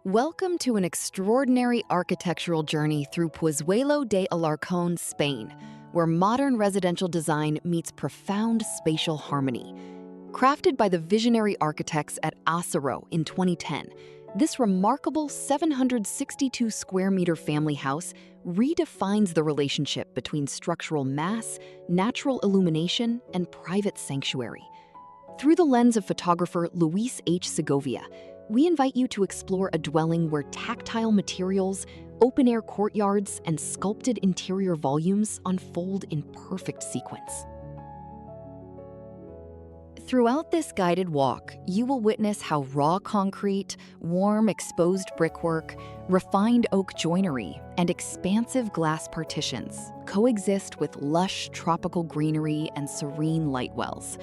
Welcome to an extraordinary architectural journey through Pozuelo de AlarcÃ§n, Spain, where modern residential design meets profound spatial harmony. Crafted by the visionary architects at A-cero in 2010, this remarkable 762 square meter family house redefines the relationship between structural mass, natural illumination, and private sanctuary. Through the lens of photographer Luis H. Segovia, we invite you to explore a dwelling where tactile materials, open-air courtyards, and sculpted interior volumes unfold in perfect sequence. Throughout this guided walk, you will witness how raw concrete, warm exposed brickwork, refined oak joinery, and expansive glass partitions coexist with lush tropical greenery and serene lightwells.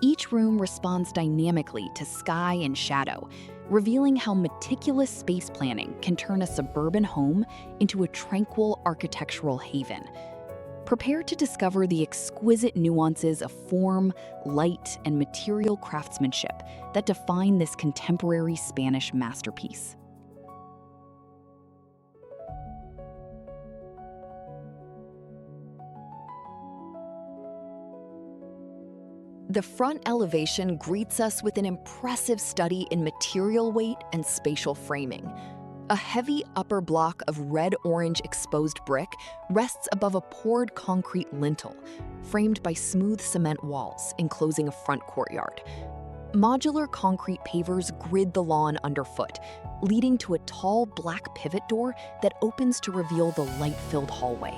Each room responds dynamically to sky and shadow, revealing how meticulous space planning can turn a suburban home into a tranquil architectural haven. Prepare to discover the exquisite nuances of form, light, and material craftsmanship that define this contemporary Spanish masterpiece. The front elevation greets us with an impressive study in material weight and spatial framing. A heavy upper block of red-orange exposed brick rests above a poured concrete lintel, framed by smooth cement walls enclosing a front courtyard. Modular concrete pavers grid the lawn underfoot, leading to a tall black pivot door that opens to reveal the light-filled hallway.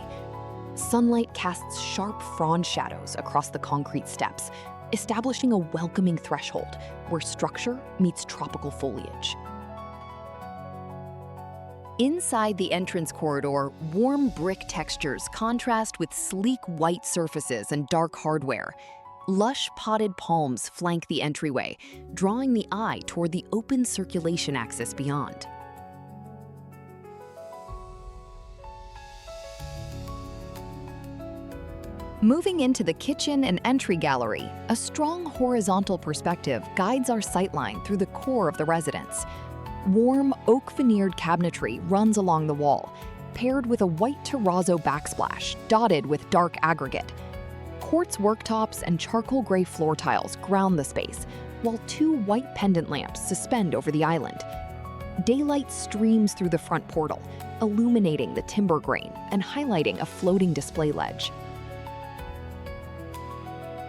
Sunlight casts sharp frond shadows across the concrete steps, establishing a welcoming threshold where structure meets tropical foliage. Inside the entrance corridor, warm brick textures contrast with sleek white surfaces and dark hardware. Lush potted palms flank the entryway, drawing the eye toward the open circulation axis beyond. Moving into the kitchen and entry gallery, a strong horizontal perspective guides our sightline through the core of the residence. Warm, oak-veneered cabinetry runs along the wall, paired with a white terrazzo backsplash dotted with dark aggregate. Quartz worktops and charcoal gray floor tiles ground the space, while two white pendant lamps suspend over the island. Daylight streams through the front portal, illuminating the timber grain and highlighting a floating display ledge.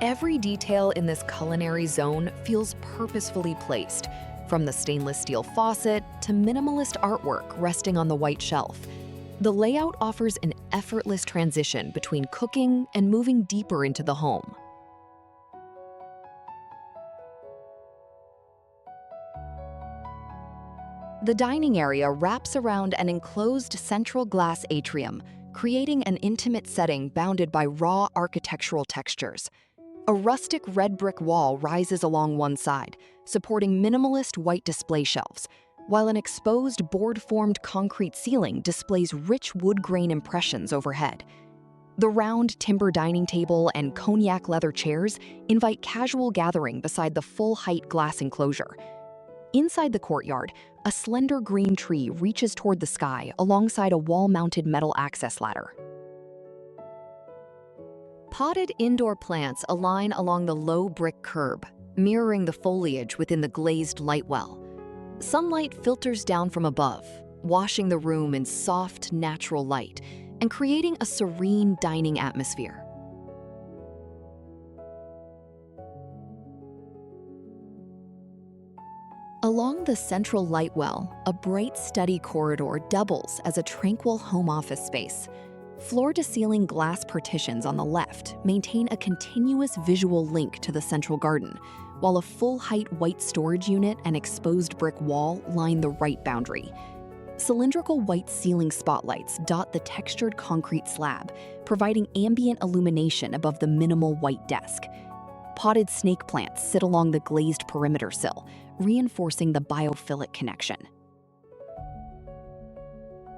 Every detail in this culinary zone feels purposefully placed, from the stainless steel faucet to minimalist artwork resting on the white shelf. The layout offers an effortless transition between cooking and moving deeper into the home. The dining area wraps around an enclosed central glass atrium, creating an intimate setting bounded by raw architectural textures. A rustic red brick wall rises along one side, supporting minimalist white display shelves, while an exposed board-formed concrete ceiling displays rich wood grain impressions overhead. The round timber dining table and cognac leather chairs invite casual gathering beside the full-height glass enclosure. Inside the courtyard, a slender green tree reaches toward the sky alongside a wall-mounted metal access ladder. Potted indoor plants align along the low brick curb, mirroring the foliage within the glazed light well. Sunlight filters down from above, washing the room in soft, natural light and creating a serene dining atmosphere. Along the central light well, a bright study corridor doubles as a tranquil home office space. Floor-to-ceiling glass partitions on the left maintain a continuous visual link to the central garden, while a full-height white storage unit and exposed brick wall line the right boundary. Cylindrical white ceiling spotlights dot the textured concrete slab, providing ambient illumination above the minimal white desk. Potted snake plants sit along the glazed perimeter sill, reinforcing the biophilic connection.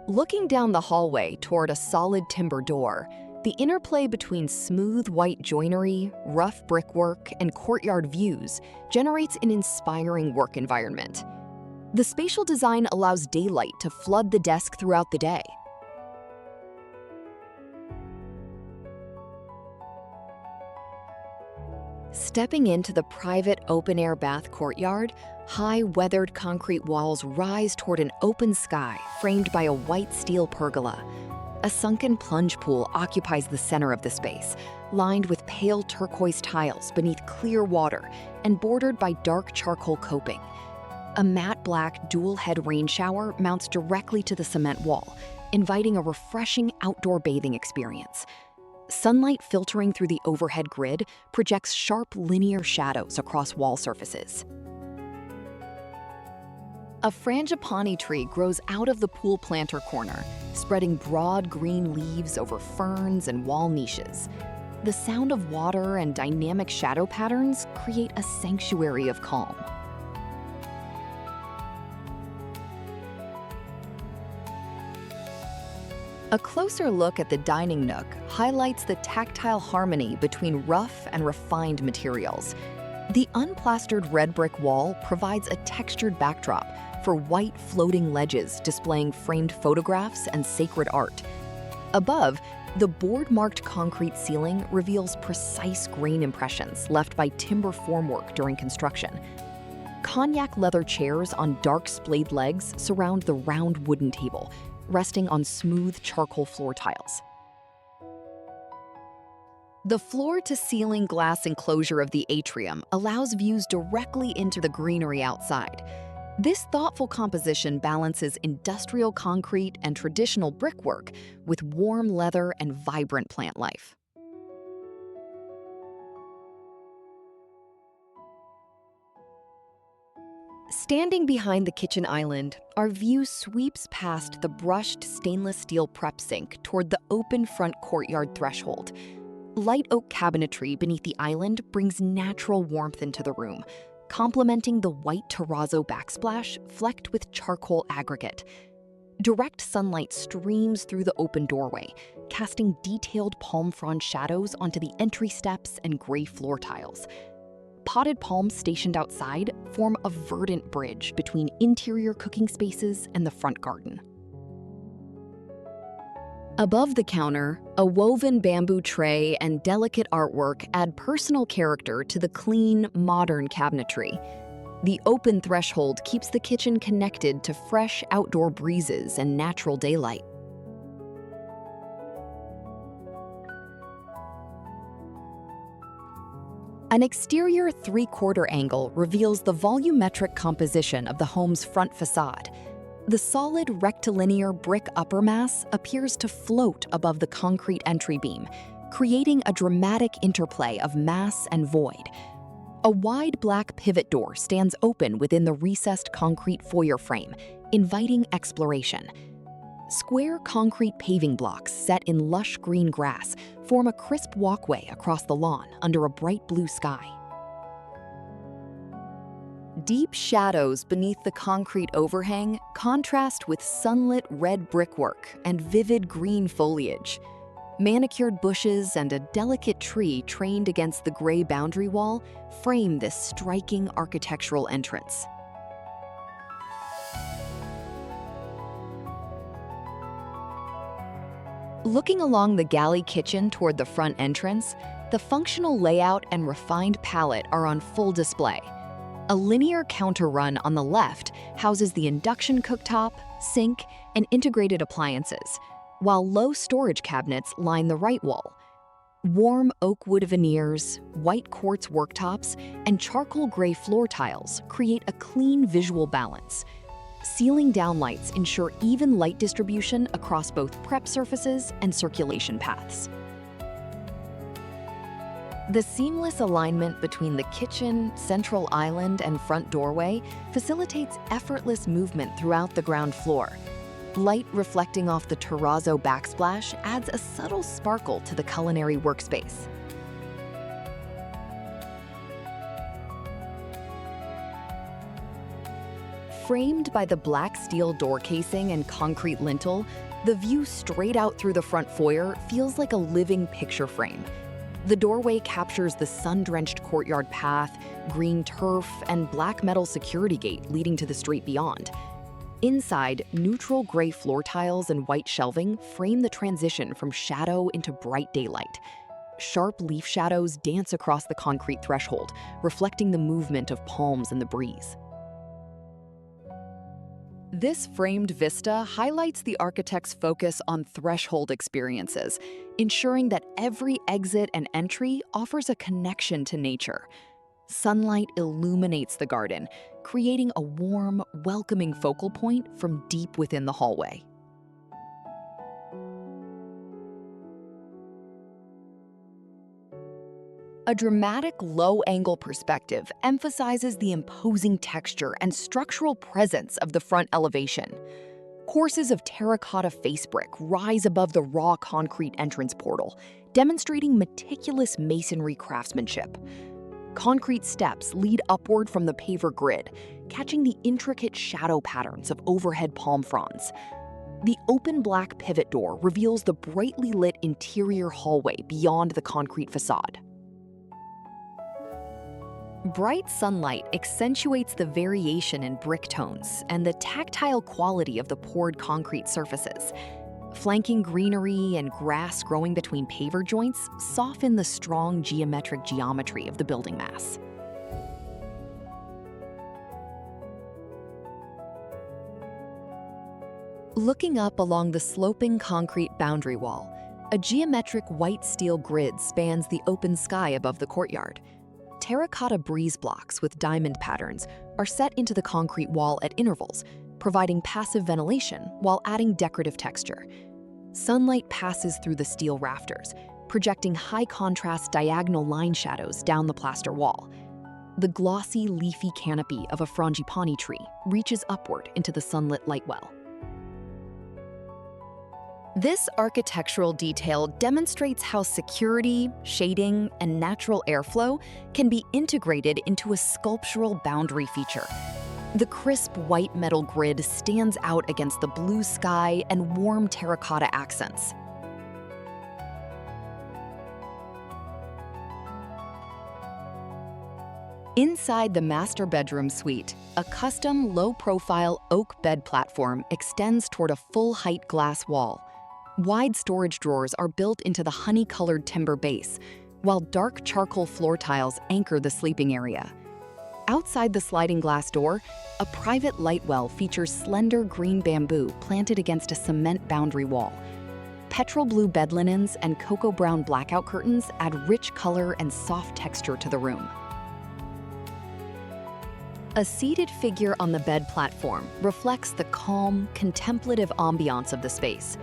Looking down the hallway toward a solid timber door, the interplay between smooth white joinery, rough brickwork, and courtyard views generates an inspiring work environment. The spatial design allows daylight to flood the desk throughout the day. Stepping into the private open-air bath courtyard, high weathered concrete walls rise toward an open sky framed by a white steel pergola. A sunken plunge pool occupies the center of the space, lined with pale turquoise tiles beneath clear water and bordered by dark charcoal coping. A matte black dual-head rain shower mounts directly to the cement wall, inviting a refreshing outdoor bathing experience. Sunlight filtering through the overhead grid projects sharp linear shadows across wall surfaces. A frangipani tree grows out of the pool planter corner, spreading broad green leaves over ferns and wall niches. The sound of water and dynamic shadow patterns create a sanctuary of calm. A closer look at the dining nook highlights the tactile harmony between rough and refined materials. The unplastered red brick wall provides a textured backdrop for white floating ledges displaying framed photographs and sacred art. Above, the board-marked concrete ceiling reveals precise grain impressions left by timber formwork during construction. Cognac leather chairs on dark splayed legs surround the round wooden table, resting on smooth charcoal floor tiles. The floor-to-ceiling glass enclosure of the atrium allows views directly into the greenery outside. This thoughtful composition balances industrial concrete and traditional brickwork with warm leather and vibrant plant life. Standing behind the kitchen island, our view sweeps past the brushed stainless steel prep sink toward the open front courtyard threshold. Light oak cabinetry beneath the island brings natural warmth into the room, complementing the white terrazzo backsplash flecked with charcoal aggregate. Direct sunlight streams through the open doorway, casting detailed palm frond shadows onto the entry steps and gray floor tiles. Potted palms stationed outside form a verdant bridge between interior cooking spaces and the front garden. Above the counter, a woven bamboo tray and delicate artwork add personal character to the clean, modern cabinetry. The open threshold keeps the kitchen connected to fresh outdoor breezes and natural daylight. An exterior three-quarter angle reveals the volumetric composition of the home's front facade. The solid rectilinear brick upper mass appears to float above the concrete entry beam, creating a dramatic interplay of mass and void. A wide black pivot door stands open within the recessed concrete foyer frame, inviting exploration. Square concrete paving blocks set in lush green grass form a crisp walkway across the lawn under a bright blue sky. Deep shadows beneath the concrete overhang contrast with sunlit red brickwork and vivid green foliage. Manicured bushes and a delicate tree trained against the gray boundary wall frame this striking architectural entrance. Looking along the galley kitchen toward the front entrance, the functional layout and refined palette are on full display. A linear counter run on the left houses the induction cooktop, sink, and integrated appliances, while low storage cabinets line the right wall. Warm oak wood veneers, white quartz worktops, and charcoal gray floor tiles create a clean visual balance. Ceiling downlights ensure even light distribution across both prep surfaces and circulation paths. The seamless alignment between the kitchen, central island, and front doorway facilitates effortless movement throughout the ground floor. Light reflecting off the terrazzo backsplash adds a subtle sparkle to the culinary workspace. Framed by the black steel door casing and concrete lintel, the view straight out through the front foyer feels like a living picture frame. The doorway captures the sun-drenched courtyard path, green turf, and black metal security gate leading to the street beyond. Inside, neutral gray floor tiles and white shelving frame the transition from shadow into bright daylight. Sharp leaf shadows dance across the concrete threshold, reflecting the movement of palms in the breeze. This framed vista highlights the architect's focus on threshold experiences, ensuring that every exit and entry offers a connection to nature. Sunlight illuminates the garden, creating a warm, welcoming focal point from deep within the hallway. A dramatic low-angle perspective emphasizes the imposing texture and structural presence of the front elevation. Courses of terracotta face brick rise above the raw concrete entrance portal, demonstrating meticulous masonry craftsmanship. Concrete steps lead upward from the paver grid, catching the intricate shadow patterns of overhead palm fronds. The open black pivot door reveals the brightly lit interior hallway beyond the concrete facade. Bright sunlight accentuates the variation in brick tones and the tactile quality of the poured concrete surfaces. Flanking greenery and grass growing between paver joints soften the strong geometric geometry of the building mass. Looking up along the sloping concrete boundary wall, a geometric white steel grid spans the open sky above the courtyard. Terracotta breeze blocks with diamond patterns are set into the concrete wall at intervals, providing passive ventilation while adding decorative texture. Sunlight passes through the steel rafters, projecting high-contrast diagonal line shadows down the plaster wall. The glossy, leafy canopy of a frangipani tree reaches upward into the sunlit lightwell. This architectural detail demonstrates how security, shading, and natural airflow can be integrated into a sculptural boundary feature. The crisp white metal grid stands out against the blue sky and warm terracotta accents. Inside the master bedroom suite, a custom low-profile oak bed platform extends toward a full-height glass wall. Wide storage drawers are built into the honey-colored timber base, while dark charcoal floor tiles anchor the sleeping area. Outside the sliding glass door, a private light well features slender green bamboo planted against a cement boundary wall. Petrol blue bed linens and cocoa brown blackout curtains add rich color and soft texture to the room. A seated figure on the bed platform reflects the calm, contemplative ambiance of the space.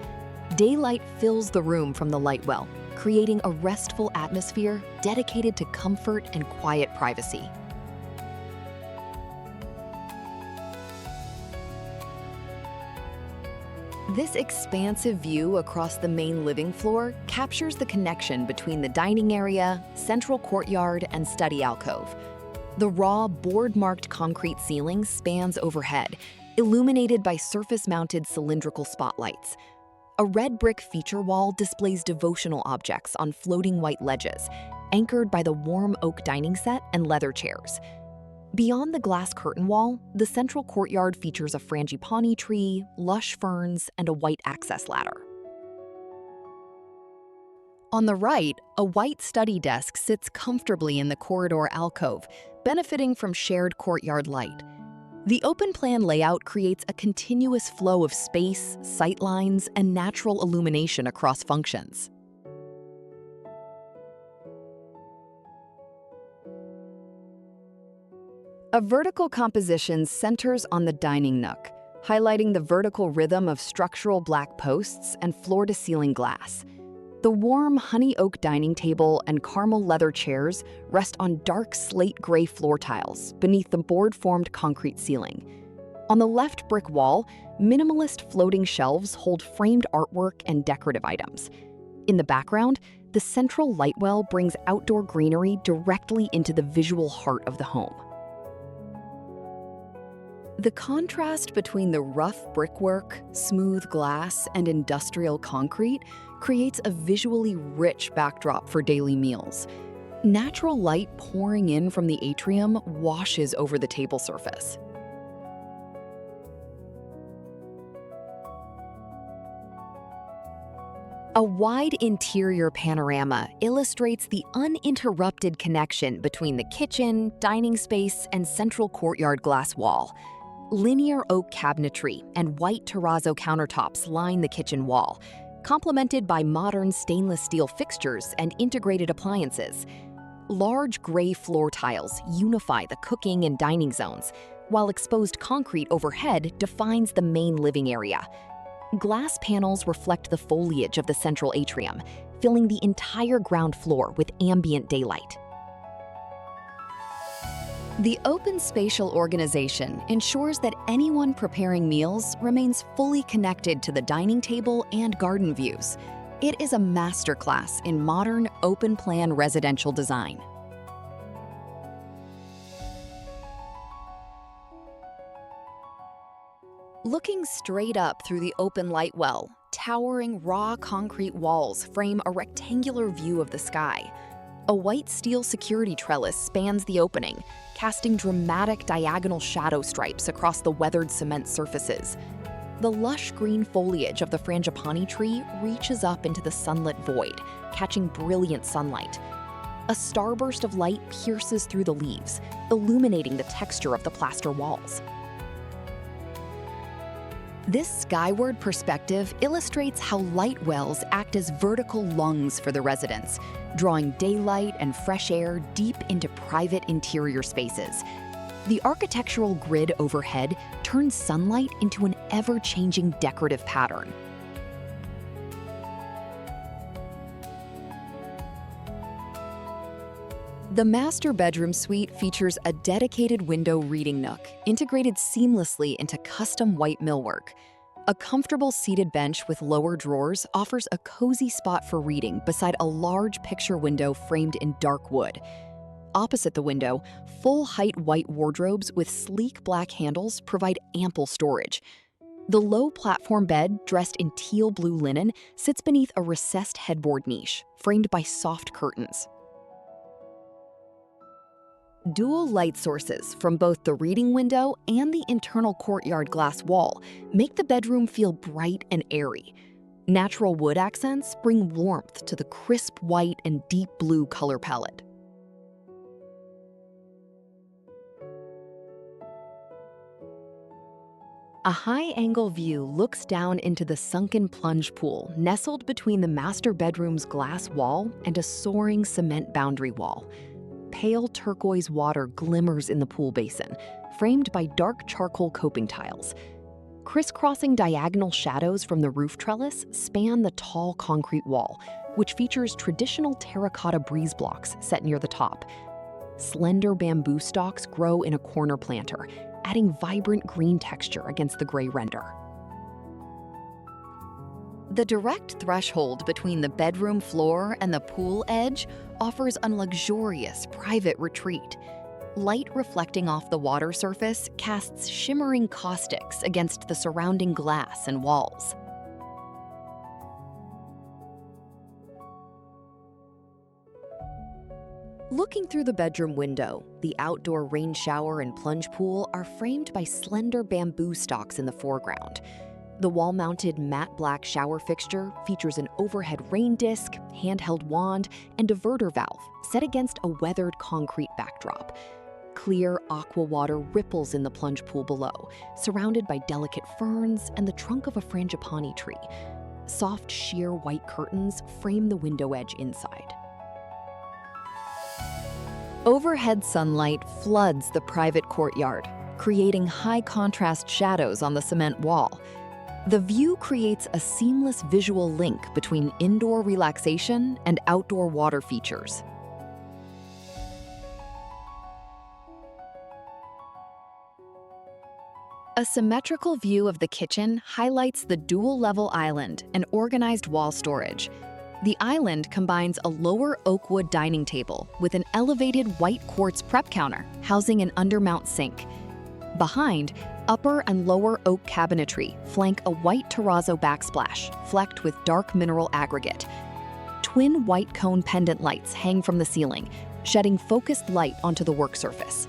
Daylight fills the room from the light well, creating a restful atmosphere dedicated to comfort and quiet privacy. This expansive view across the main living floor captures the connection between the dining area, central courtyard, and study alcove. The raw, board-marked concrete ceiling spans overhead, illuminated by surface-mounted cylindrical spotlights. A red brick feature wall displays devotional objects on floating white ledges, anchored by the warm oak dining set and leather chairs. Beyond the glass curtain wall, the central courtyard features a frangipani tree, lush ferns, and a white access ladder. On the right, a white study desk sits comfortably in the corridor alcove, benefiting from shared courtyard light. The open-plan layout creates a continuous flow of space, sightlines, and natural illumination across functions. A vertical composition centers on the dining nook, highlighting the vertical rhythm of structural black posts and floor-to-ceiling glass. The warm honey oak dining table and caramel leather chairs rest on dark slate gray floor tiles beneath the board-formed concrete ceiling. On the left brick wall, minimalist floating shelves hold framed artwork and decorative items. In the background, the central light well brings outdoor greenery directly into the visual heart of the home. The contrast between the rough brickwork, smooth glass, and industrial concrete creates a visually rich backdrop for daily meals. Natural light pouring in from the atrium washes over the table surface. A wide interior panorama illustrates the uninterrupted connection between the kitchen, dining space, and central courtyard glass wall. Linear oak cabinetry and white terrazzo countertops line the kitchen wall, complemented by modern stainless steel fixtures and integrated appliances. Large gray floor tiles unify the cooking and dining zones, while exposed concrete overhead defines the main living area. Glass panels reflect the foliage of the central atrium, filling the entire ground floor with ambient daylight. The open spatial organization ensures that anyone preparing meals remains fully connected to the dining table and garden views. It is a masterclass in modern, open-plan residential design. Looking straight up through the open light well, towering raw concrete walls frame a rectangular view of the sky. A white steel security trellis spans the opening, casting dramatic diagonal shadow stripes across the weathered cement surfaces. The lush green foliage of the frangipani tree reaches up into the sunlit void, catching brilliant sunlight. A starburst of light pierces through the leaves, illuminating the texture of the plaster walls. This skyward perspective illustrates how light wells act as vertical lungs for the residents, drawing daylight and fresh air deep into private interior spaces. The architectural grid overhead turns sunlight into an ever-changing decorative pattern. The master bedroom suite features a dedicated window reading nook, integrated seamlessly into custom white millwork. A comfortable seated bench with lower drawers offers a cozy spot for reading beside a large picture window framed in dark wood. Opposite the window, full-height white wardrobes with sleek black handles provide ample storage. The low platform bed, dressed in teal blue linen, sits beneath a recessed headboard niche, framed by soft curtains. Dual light sources from both the reading window and the internal courtyard glass wall make the bedroom feel bright and airy. Natural wood accents bring warmth to the crisp white and deep blue color palette. A high-angle view looks down into the sunken plunge pool nestled between the master bedroom's glass wall and a soaring cement boundary wall. Pale turquoise water glimmers in the pool basin, framed by dark charcoal coping tiles. Crisscrossing diagonal shadows from the roof trellis span the tall concrete wall, which features traditional terracotta breeze blocks set near the top. Slender bamboo stalks grow in a corner planter, adding vibrant green texture against the gray render. The direct threshold between the bedroom floor and the pool edge offers a luxurious private retreat. Light reflecting off the water surface casts shimmering caustics against the surrounding glass and walls. Looking through the bedroom window, the outdoor rain shower and plunge pool are framed by slender bamboo stalks in the foreground. The wall-mounted matte black shower fixture features an overhead rain disc, handheld wand, and diverter valve set against a weathered concrete backdrop. Clear aqua water ripples in the plunge pool below, surrounded by delicate ferns and the trunk of a frangipani tree. Soft, sheer white curtains frame the window edge inside. Overhead sunlight floods the private courtyard, creating high-contrast shadows on the cement wall. The view creates a seamless visual link between indoor relaxation and outdoor water features. A symmetrical view of the kitchen highlights the dual-level island and organized wall storage. The island combines a lower oakwood dining table with an elevated white quartz prep counter housing an undermount sink. Behind, upper and lower oak cabinetry flank a white terrazzo backsplash, flecked with dark mineral aggregate. Twin white cone pendant lights hang from the ceiling, shedding focused light onto the work surface.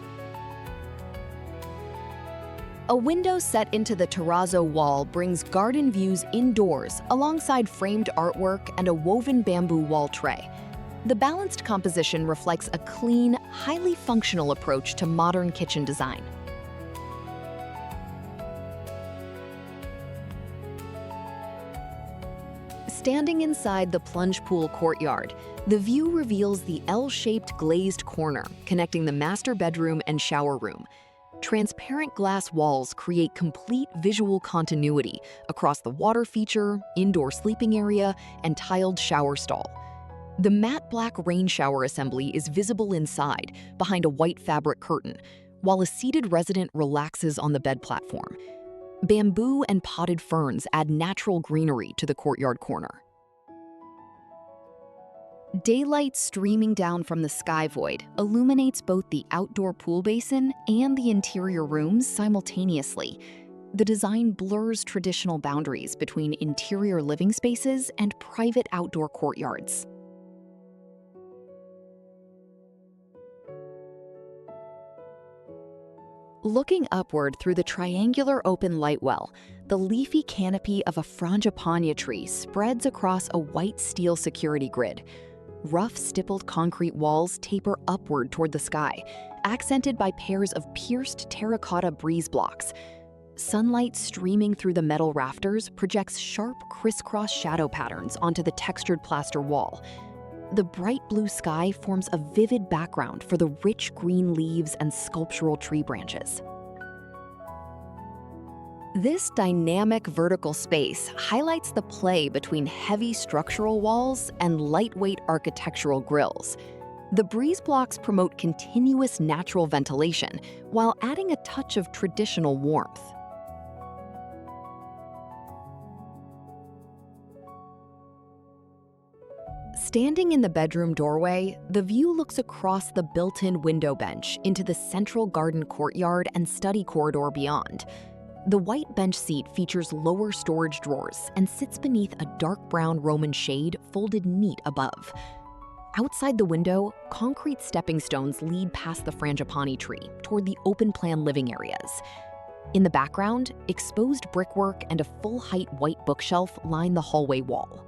A window set into the terrazzo wall brings garden views indoors alongside framed artwork and a woven bamboo wall tray. The balanced composition reflects a clean, highly functional approach to modern kitchen design. Standing inside the plunge pool courtyard, the view reveals the L-shaped glazed corner connecting the master bedroom and shower room. Transparent glass walls create complete visual continuity across the water feature, indoor sleeping area, and tiled shower stall. The matte black rain shower assembly is visible inside, behind a white fabric curtain, while a seated resident relaxes on the bed platform. Bamboo and potted ferns add natural greenery to the courtyard corner. Daylight streaming down from the sky void illuminates both the outdoor pool basin and the interior rooms simultaneously. The design blurs traditional boundaries between interior living spaces and private outdoor courtyards. Looking upward through the triangular open lightwell, the leafy canopy of a frangipani tree spreads across a white steel security grid. Rough stippled concrete walls taper upward toward the sky, accented by pairs of pierced terracotta breeze blocks. Sunlight streaming through the metal rafters projects sharp crisscross shadow patterns onto the textured plaster wall. The bright blue sky forms a vivid background for the rich green leaves and sculptural tree branches. This dynamic vertical space highlights the play between heavy structural walls and lightweight architectural grills. The breeze blocks promote continuous natural ventilation while adding a touch of traditional warmth. Standing in the bedroom doorway, the view looks across the built-in window bench into the central garden courtyard and study corridor beyond. The white bench seat features lower storage drawers and sits beneath a dark brown Roman shade folded neat above. Outside the window, concrete stepping stones lead past the frangipani tree toward the open-plan living areas. In the background, exposed brickwork and a full-height white bookshelf line the hallway wall.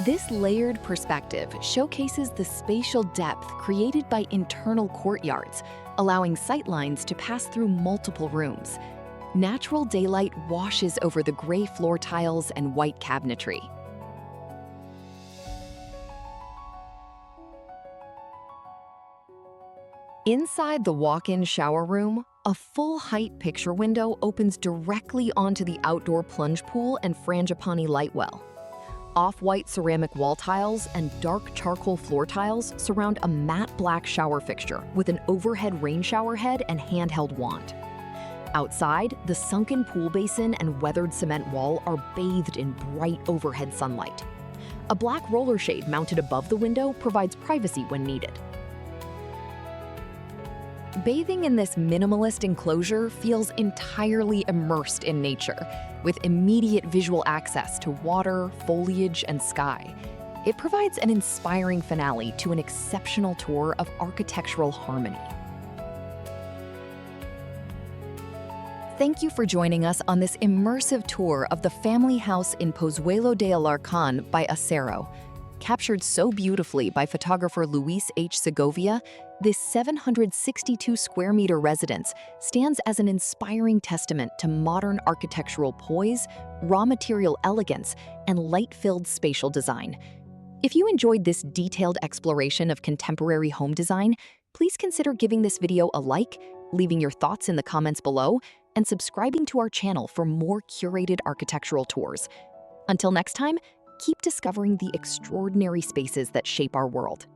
This layered perspective showcases the spatial depth created by internal courtyards, allowing sightlines to pass through multiple rooms. Natural daylight washes over the gray floor tiles and white cabinetry. Inside the walk-in shower room, a full-height picture window opens directly onto the outdoor plunge pool and frangipani light well. Off-white ceramic wall tiles and dark charcoal floor tiles surround a matte black shower fixture with an overhead rain shower head and handheld wand. Outside, the sunken pool basin and weathered cement wall are bathed in bright overhead sunlight. A black roller shade mounted above the window provides privacy when needed. Bathing in this minimalist enclosure feels entirely immersed in nature, with immediate visual access to water, foliage, and sky. It provides an inspiring finale to an exceptional tour of architectural harmony. Thank you for joining us on this immersive tour of the family house in Pozuelo de AlarcáN by A-cero. Captured so beautifully by photographer Luis H. Segovia, this 762 square meter residence stands as an inspiring testament to modern architectural poise, raw material elegance, and light-filled spatial design. If you enjoyed this detailed exploration of contemporary home design, please consider giving this video a like, leaving your thoughts in the comments below, and subscribing to our channel for more curated architectural tours. Until next time, keep discovering the extraordinary spaces that shape our world.